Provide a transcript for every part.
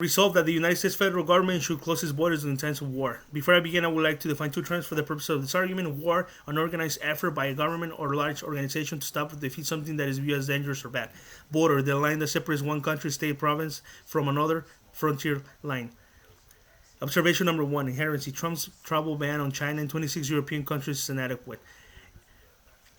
Resolved that the United States federal government should close its borders in times of war. Before I begin, I would like to define two terms for the purpose of this argument. War, an organized effort by a government or large organization to stop or defeat something that is viewed as dangerous or bad. Border, the line that separates one country, state, province from another frontier line. Observation number one, inherency. Trump's travel ban on China and 26 European countries is inadequate.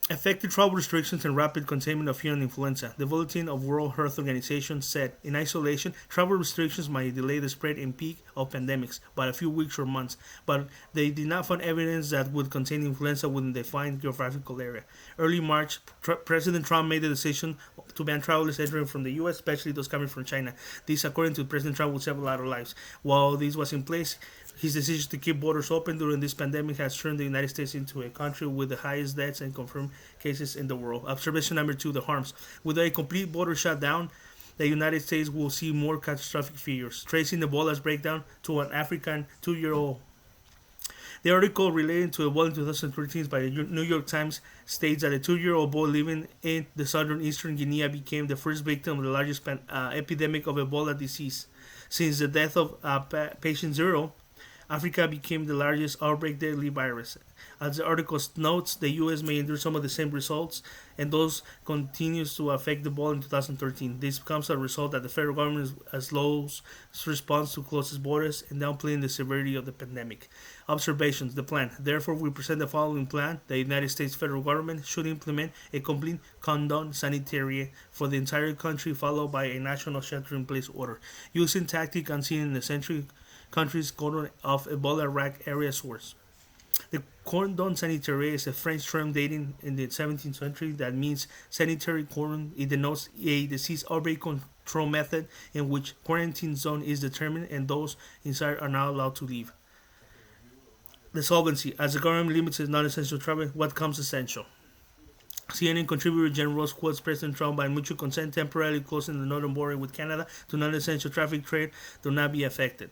Effective travel restrictions and rapid containment of human influenza. The Bulletin of World Health Organization said, in isolation, travel restrictions might delay the spread and peak of pandemics by a few weeks or months, but they did not find evidence that would contain influenza within the defined geographical area. Early March, President Trump made the decision to ban travelers entering from the U.S., especially those coming from China. This, according to President Trump, would save a lot of lives. While this was in place, his decision to keep borders open during this pandemic has turned the United States into a country with the highest deaths and confirmed cases in the world. Observation number two, the harms. With a complete border shutdown, the United States will see more catastrophic figures, tracing Ebola's breakdown to an African 2-year-old. The article relating to Ebola in 2013 by the New York Times states that a 2-year-old boy living in the southern eastern Guinea became the first victim of the largest epidemic of Ebola disease. Since the death of patient zero, Africa became the largest outbreak deadly virus. As the article notes, the U.S. may endure some of the same results, and those continues to affect the ball in 2013. This becomes a result that the federal government slows its response to close its borders and downplaying the severity of the pandemic. Observations. The plan. Therefore, we present the following plan. The United States federal government should implement a complete cordon sanitaire for the entire country, followed by a national shelter-in-place order, using tactics unseen in the century country's cordon of Ebola rack area source. The cordon sanitaire is a French term dating in the 17th century that means sanitary cordon. It denotes a disease outbreak control method in which quarantine zone is determined and those inside are not allowed to leave. The solvency. As the government limits its non-essential travel, what comes essential? CNN contributor Jen Ross quotes President Trump by mutual consent temporarily closing the northern border with Canada to non-essential traffic trade do not be affected.